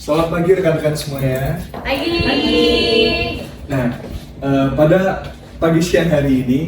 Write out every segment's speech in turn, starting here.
Selamat pagi rekan-rekan semuanya. Pagi. Nah, pada pagi siang hari ini,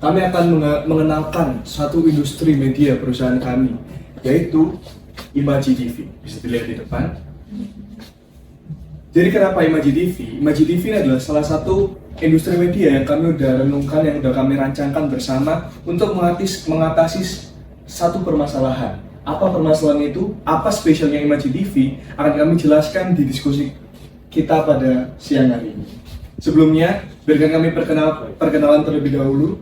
kami akan mengenalkan satu industri media perusahaan kami, yaitu Imaji TV. Bisa dilihat di depan. Jadi kenapa Imaji TV? Imaji TV ini adalah salah satu industri media yang kami udah renungkan, yang udah kami rancangkan bersama untuk mengatasi satu permasalahan. Apa permasalahan itu? Apa spesialnya Imaji TV? Akan kami jelaskan di diskusi kita pada siang hari ini. Sebelumnya, biarkan kami perkenalan terlebih dahulu.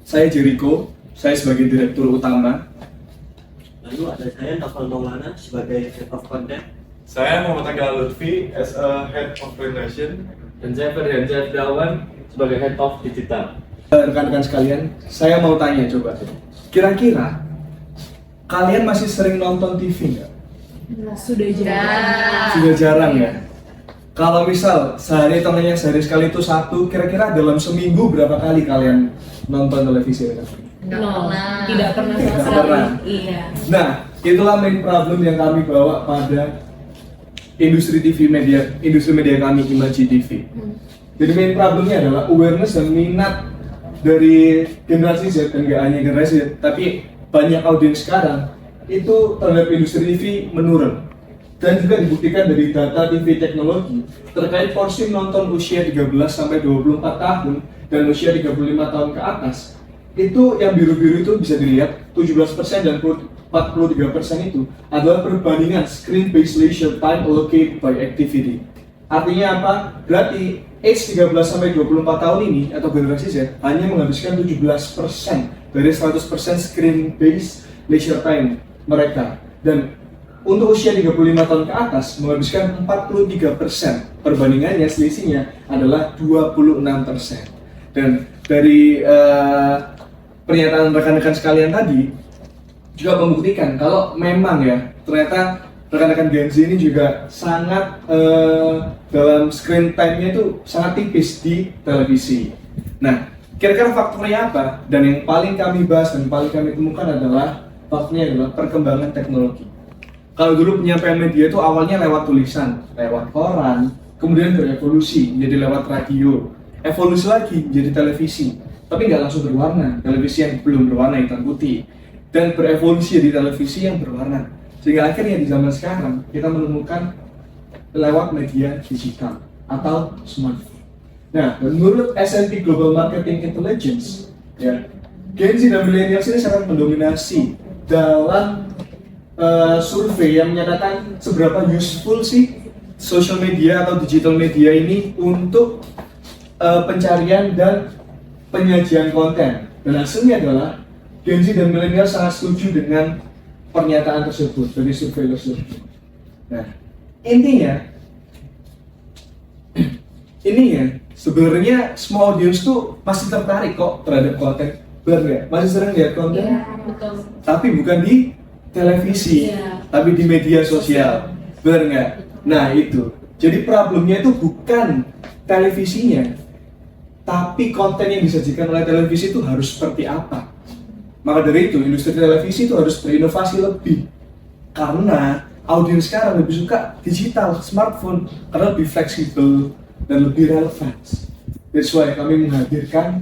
Saya Jericho, saya sebagai direktur utama. Lalu ada saya Novel Maulana sebagai Head of Content. Saya Muhammad Agil Lutfi as a Head of Relation. Dan saya Ferdiansyah Dawan sebagai Head of Digital. Rekan-rekan sekalian, saya mau tanya coba, kira-kira kalian masih sering nonton TV nggak? Sudah jarang. Sudah jarang ya? Kalau misal sehari sekali itu satu, kira-kira dalam seminggu berapa kali kalian nonton televisi? Tidak pernah sama Tidak sekali. pernah. Iya. Nah, itulah main problem yang kami bawa pada industri media kami, Imaji TV. Jadi main problemnya adalah awareness dan minat dari generasi Z, dan nggak hanya generasi Z, tapi banyak audiens sekarang itu terhadap industri TV menurun. Dan juga dibuktikan dari data TV teknologi terkait porsi nonton usia 13 sampai 24 tahun dan usia 35 tahun ke atas. Itu yang biru-biru itu bisa dilihat 17% dan 43% itu adalah perbandingan screen based leisure time allocated by activity. Artinya apa? Berarti age 13 sampai 24 tahun ini atau generasi Z hanya menghabiskan 17% dari 100% screen based leisure time mereka, dan untuk usia 35 tahun ke atas menghabiskan 43%. Perbandingannya, selisihnya adalah 26%. Dan dari pernyataan rekan-rekan sekalian tadi juga membuktikan kalau memang ya ternyata rekan-rekan Gen Z ini juga sangat dalam screen time-nya itu sangat tipis di televisi. Nah, kira-kira faktornya apa? Dan yang paling kami bahas dan paling kami temukan adalah faktornya adalah perkembangan teknologi. Kalau dulu penyampaian media itu awalnya lewat tulisan, lewat koran, kemudian berevolusi menjadi lewat radio, evolusi lagi menjadi televisi, tapi nggak langsung berwarna, televisi yang belum berwarna hitam putih, dan berevolusi jadi televisi yang berwarna. Sehingga akhirnya di zaman sekarang kita menemukan lewat media digital atau smartphone. Nah, menurut S&P Global Marketing Intelligence, ya, Gen Z dan millennials ini sangat mendominasi dalam survei yang menyatakan seberapa useful sih social media atau digital media ini untuk pencarian dan penyajian konten. Dan hasilnya adalah Gen Z dan milenial sangat setuju dengan pernyataan tersebut dari survei tersebut. Nah, intinya sebenarnya semua audiens tuh masih tertarik kok terhadap konten, benar nggak? Masih sering lihat konten, Iya, betul. tapi bukan di televisi, Iya. tapi di media sosial, benar nggak? Nah itu, jadi problemnya itu bukan televisinya, tapi konten yang disajikan oleh televisi itu harus seperti apa. Maka dari itu, industri televisi itu harus berinovasi lebih, karena audiens sekarang lebih suka digital, smartphone, karena lebih fleksibel dan lebih relevan. That's why kami menghadirkan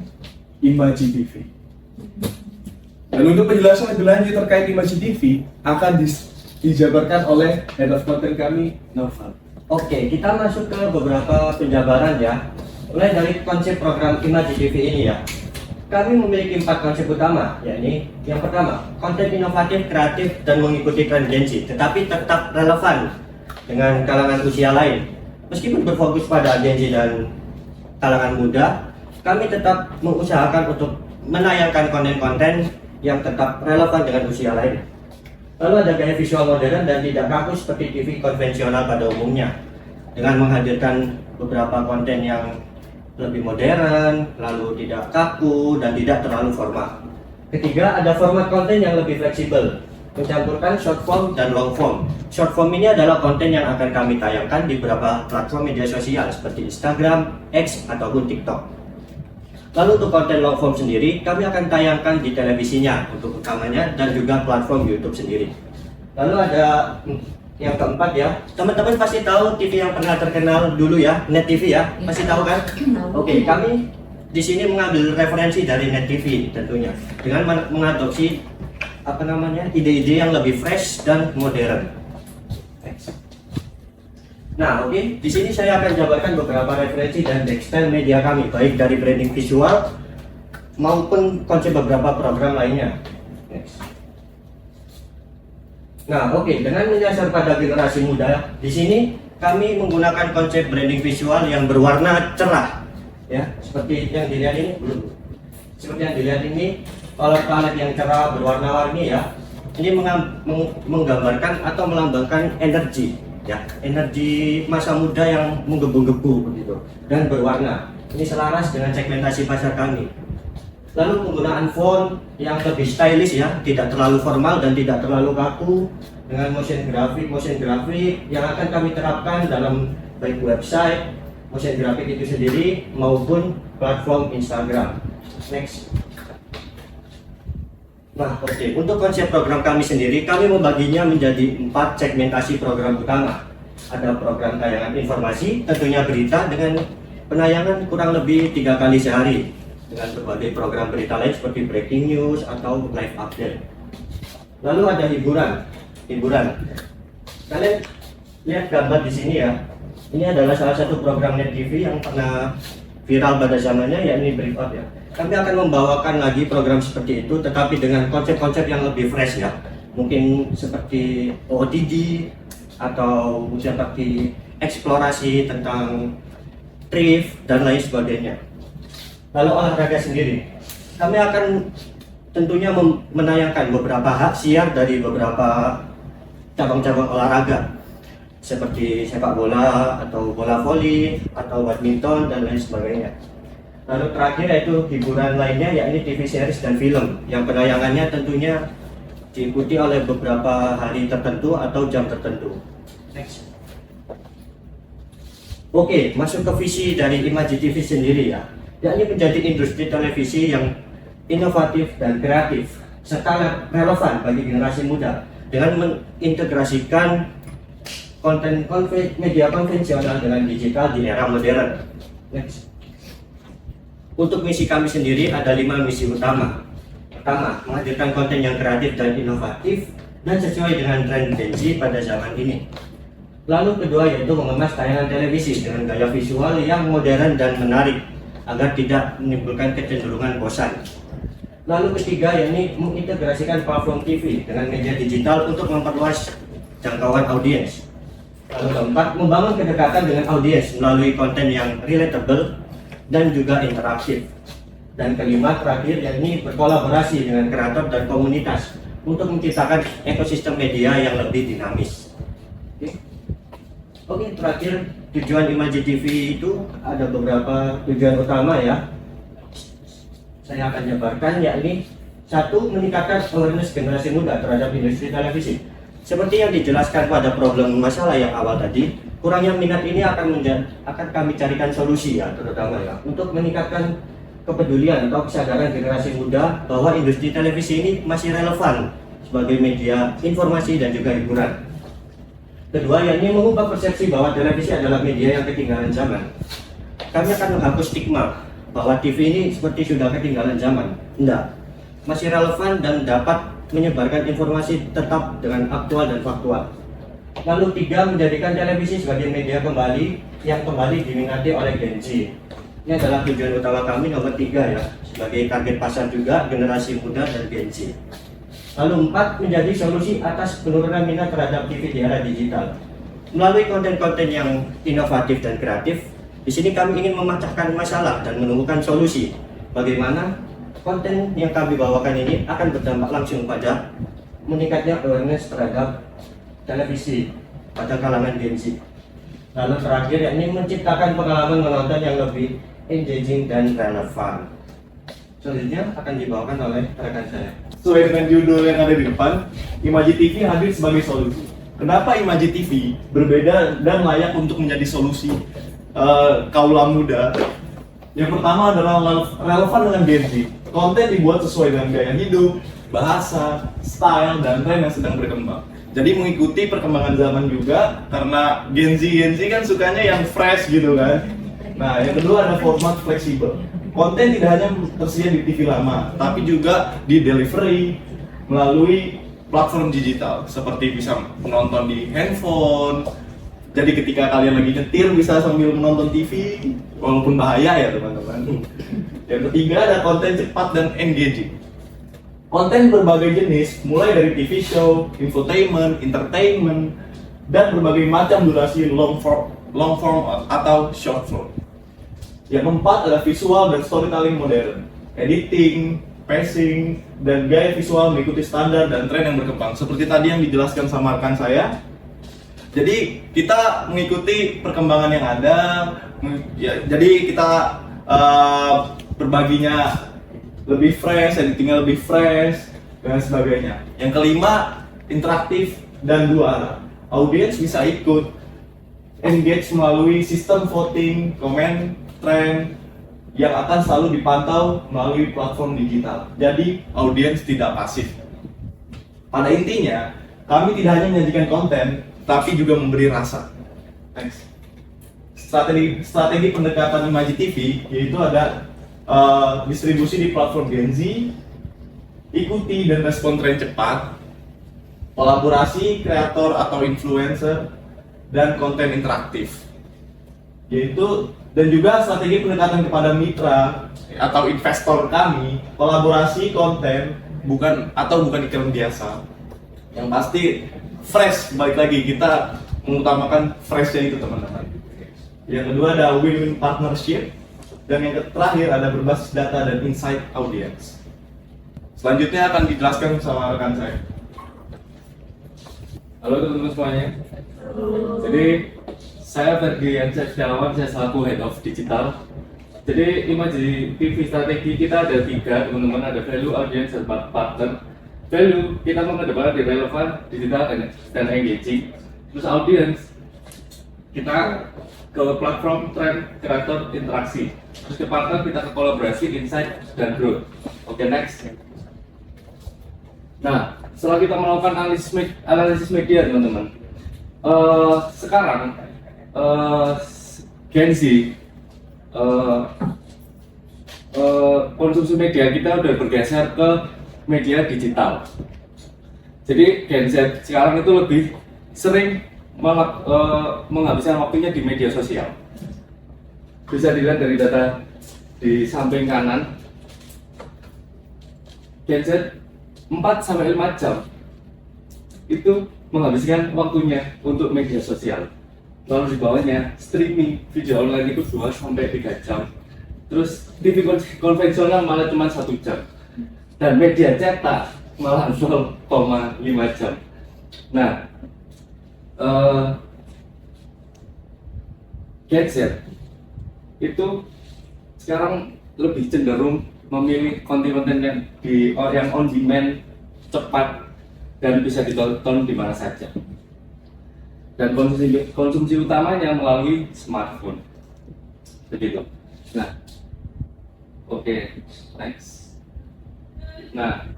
Imaji TV. Dan untuk penjelasan lebih lanjut terkait Imaji TV akan dijabarkan oleh Head of Content kami, Novel. Oke, kita masuk ke beberapa penjabaran ya. Mulai dari konsep program Imaji TV ini ya. Kami memiliki 4 konsep utama, yakni yang pertama, konten inovatif, kreatif, dan mengikuti tren Gen Z, tetapi tetap relevan dengan kalangan usia lain. Meskipun berfokus pada Gen Z dan kalangan muda, kami tetap mengusahakan untuk menayangkan konten-konten yang tetap relevan dengan usia lain. Lalu ada gaya visual modern dan tidak kaku seperti TV konvensional pada umumnya, dengan menghadirkan beberapa konten yang lebih modern, lalu tidak kaku dan tidak terlalu formal. Ketiga, ada format konten yang lebih fleksibel, mencampurkan short form dan long form. Short form ini adalah konten yang akan kami tayangkan di beberapa platform media sosial seperti Instagram, X, ataupun TikTok. Lalu untuk konten long form sendiri, kami akan tayangkan di televisinya untuk rekamannya dan juga platform YouTube sendiri. Lalu ada yang keempat ya, teman-teman pasti tahu TV yang pernah terkenal dulu ya, Net TV ya, pasti tahu kan? Oke, kami di sini mengambil referensi dari Net TV tentunya dengan mengadopsi apa namanya ide-ide yang lebih fresh dan modern. Nah, oke, di sini saya akan jabarkan beberapa referensi dan textile media kami, baik dari branding visual maupun konsep beberapa program lainnya. Next. Nah, oke, dengan menyasar pada generasi muda, di sini kami menggunakan konsep branding visual yang berwarna cerah, ya, seperti yang dilihat ini, seperti yang dilihat ini, palet-palet yang cerah berwarna-warni ya, ini menggambarkan atau melambangkan energi, ya, energi masa muda yang menggebu-gebu begitu dan berwarna. Ini selaras dengan segmentasi pasar kami. Lalu penggunaan font yang lebih stylish ya, tidak terlalu formal dan tidak terlalu kaku, dengan motion grafik yang akan kami terapkan dalam baik website, motion grafik itu sendiri maupun platform Instagram. Next. Nah, oke, untuk konsep program kami sendiri, kami membaginya menjadi 4 segmentasi program utama. Ada program tayangan informasi, tentunya berita dengan penayangan kurang lebih 3 kali sehari, dengan berbagai program berita lain seperti breaking news atau live update. Lalu ada hiburan. Kalian lihat gambar di sini ya. Ini adalah salah satu program Net TV yang pernah viral pada zamannya, yakni Breakout ya. Kami akan membawakan lagi program seperti itu, tetapi dengan konsep-konsep yang lebih fresh ya. Mungkin seperti OOTD atau seperti eksplorasi tentang thrift dan lain sebagainya. Lalu olahraga sendiri, kami akan tentunya menayangkan beberapa hak siar dari beberapa cabang-cabang olahraga seperti sepak bola atau bola voli atau badminton dan lain sebagainya. Lalu terakhir yaitu hiburan lainnya, yakni TV series dan film yang penayangannya tentunya diikuti oleh beberapa hari tertentu atau jam tertentu. Next. Oke, masuk ke visi dari Imaji TV sendiri ya, yakni menjadi industri televisi yang inovatif dan kreatif serta relevan bagi generasi muda dengan mengintegrasikan konten media konvensional dengan digital di era modern. Next. Untuk misi kami sendiri ada 5 misi utama. Pertama, menghadirkan konten yang kreatif dan inovatif dan sesuai dengan tren Gen Z pada zaman ini. Lalu kedua yaitu mengemas tayangan televisi dengan gaya visual yang modern dan menarik agar tidak menimbulkan kecenderungan bosan. Lalu ketiga yakni mengintegrasikan platform TV dengan media digital untuk memperluas jangkauan audiens. Lalu keempat, membangun kedekatan dengan audiens melalui konten yang relatable dan juga interaktif. Dan kelima terakhir yakni berkolaborasi dengan kreator dan komunitas untuk menciptakan ekosistem media yang lebih dinamis. Oke, terakhir tujuan Imaji TV itu ada beberapa tujuan utama ya. Saya akan jabarkan, yakni 1. Meningkatkan awareness generasi muda terhadap industri televisi. Seperti yang dijelaskan pada problem masalah yang awal tadi, kurangnya minat ini akan kami carikan solusi ya, terutama ya, untuk meningkatkan kepedulian atau kesadaran generasi muda bahwa industri televisi ini masih relevan sebagai media informasi dan juga hiburan. Kedua, yakni mengubah persepsi bahwa televisi adalah media yang ketinggalan zaman. Kami akan menghapus stigma bahwa TV ini seperti sudah ketinggalan zaman. Tidak, masih relevan dan dapat menyebarkan informasi tetap dengan aktual dan faktual. Lalu 3, menjadikan televisi sebagai media kembali yang kembali diminati oleh Gen Z. Ini adalah tujuan utama kami nomor 3 ya, sebagai target pasar juga generasi muda dan Gen Z. Lalu 4, menjadi solusi atas penurunan minat terhadap TV di era digital. Melalui konten-konten yang inovatif dan kreatif, di sini kami ingin memecahkan masalah dan menemukan solusi bagaimana konten yang kami bawakan ini akan berdampak langsung pada meningkatnya awareness terhadap televisi pada kalangan Gen Z. Lalu terakhir yakni menciptakan pengalaman menonton yang lebih engaging dan relevan. Selanjutnya akan dibawakan oleh rekan saya. Sesuai dengan judul yang ada di depan, Imaji TV hadir sebagai solusi. Kenapa Imaji TV berbeda dan layak untuk menjadi solusi kaula muda? Yang pertama adalah relevan dengan Gen Z. Konten dibuat sesuai dengan gaya hidup, bahasa, style, dan tren yang sedang berkembang. Jadi mengikuti perkembangan zaman juga, karena Gen Z kan sukanya yang fresh gitu kan. Nah, yang kedua ada format fleksibel. Konten tidak hanya tersedia di TV lama, tapi juga di delivery melalui platform digital, seperti bisa menonton di handphone. Jadi ketika kalian lagi nyetir bisa sambil menonton TV, walaupun bahaya ya teman-teman. Yang ketiga ada konten cepat dan engaging. Konten berbagai jenis, mulai dari TV show, infotainment, entertainment, dan berbagai macam durasi long form atau short form. Yang keempat adalah visual dan storytelling modern, editing, pacing, dan gaya visual mengikuti standar dan tren yang berkembang. Seperti tadi yang dijelaskan sama rekan saya. Jadi kita mengikuti perkembangan yang ada, ya, jadi kita berbaginya lebih fresh, editingnya lebih fresh, dan sebagainya. Yang kelima, interaktif dan dua arah. Audiens bisa ikut engage melalui sistem voting, komen, tren yang akan selalu dipantau melalui platform digital. Jadi audiens tidak pasif. Pada intinya, kami tidak hanya menyajikan konten, tapi juga memberi rasa. Thanks. Strategi pendekatan Imaji TV yaitu ada distribusi di platform Gen Z, ikuti dan respon tren cepat, kolaborasi kreator atau influencer, dan konten interaktif. Yaitu dan juga strategi pendekatan kepada mitra atau investor kami, kolaborasi konten bukan iklan biasa. Yang pasti fresh, balik lagi kita mengutamakan freshnya itu teman-teman. Yang kedua ada win-win partnership, dan yang terakhir ada berbasis data dan insight audience. Selanjutnya akan dijelaskan sama rekan saya. Halo teman-teman semuanya. Jadi saya Ferdian Setiawan, saya selaku Head of Digital. Jadi Imaji TV strategi kita ada 3 teman-teman, ada value, audience, dan partner. Value kita mengedepankan di relevan, digital, dan engaging. Terus audience kita ke platform, tren, kreator, interaksi. Terus ke partner kita ke kolaborasi, insight, dan growth. Oke, next. Nah, setelah kita melakukan analisis media teman-teman, sekarang Gen Z konsumsi media kita udah bergeser ke media digital. Jadi Gen Z sekarang itu lebih sering menghabiskan waktunya di media sosial. Bisa dilihat dari data di samping kanan, Gen Z 4-5 jam itu menghabiskan waktunya untuk media sosial. Lalu di bawahnya streaming video online itu 2-3 jam. Terus TV konvensional malah cuma 1 jam. Dan media cetak malah 0,5 jam. Nah, Gen Z itu sekarang lebih cenderung memilih konten-konten yang on demand, cepat, dan bisa ditonton di mana saja. Dan konsumsi utamanya melalui smartphone. Begitu. Nah, oke, next. Nah,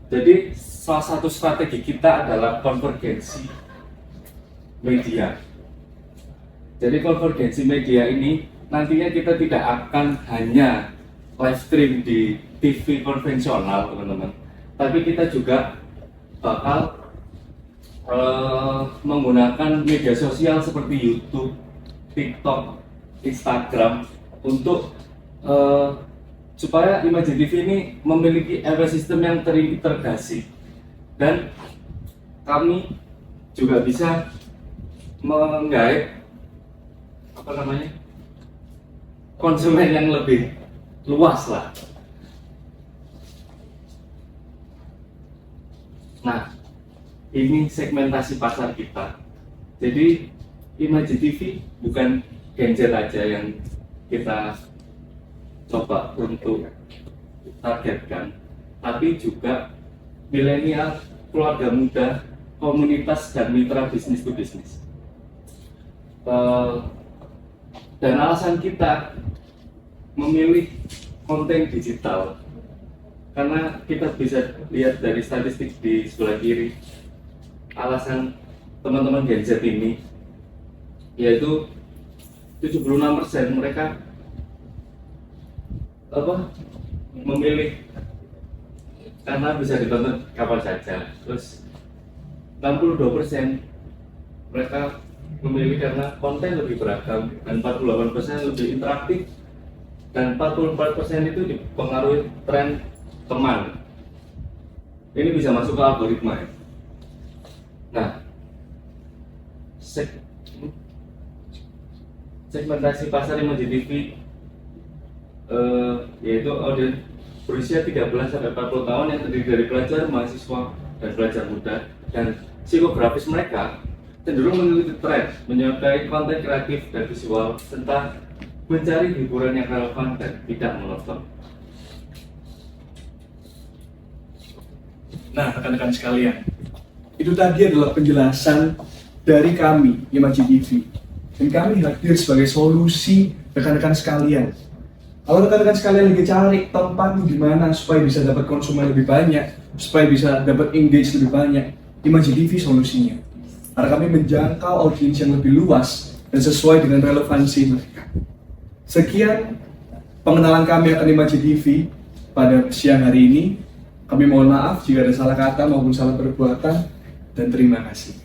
jadi salah satu strategi kita adalah konvergensi media. Jadi konvergensi media ini nantinya kita tidak akan hanya live stream di TV konvensional teman-teman, tapi kita juga bakal menggunakan media sosial seperti YouTube, TikTok, Instagram untuk supaya Imaji TV ini memiliki ekosistem yang terintegrasi, dan kami juga bisa menggait konsumen yang lebih luas lah. Nah, ini segmentasi pasar kita. Jadi Imaji TV bukan Gen Z aja yang kita coba untuk targetkan, tapi juga milenial, keluarga muda, komunitas, dan mitra bisnis to bisnis. Dan alasan kita memilih konten digital karena kita bisa lihat dari statistik di sebelah kiri, alasan teman-teman Gen Z ini, yaitu 76% mereka memilih karena bisa ditonton kapan saja. Terus 62% mereka memilih karena konten lebih beragam, dan 48% lebih interaktif, dan 44% itu dipengaruhi tren teman. Ini bisa masuk ke algoritma ya. Nah, segmentasi pasar Imaji TV yaitu audiens berusia 13-40 tahun yang terdiri dari pelajar, mahasiswa, dan pelajar muda, dan psikografis mereka cenderung mengikuti tren, menyukai konten kreatif dan visual, serta mencari hiburan yang relevan dan tidak monoton. Nah, rekan-rekan sekalian, itu tadi adalah penjelasan dari kami, Imaji TV. Dan kami hadir sebagai solusi rekan-rekan sekalian. Kalau rekan-rekan sekalian lagi cari tempat di mana supaya bisa dapat konsumen lebih banyak, supaya bisa dapat engage lebih banyak, Imaji TV solusinya. Karena kami menjangkau audiens yang lebih luas dan sesuai dengan relevansi mereka. Sekian pengenalan kami akan Imaji TV pada siang hari ini. Kami mohon maaf jika ada salah kata maupun salah perbuatan, dan terima kasih.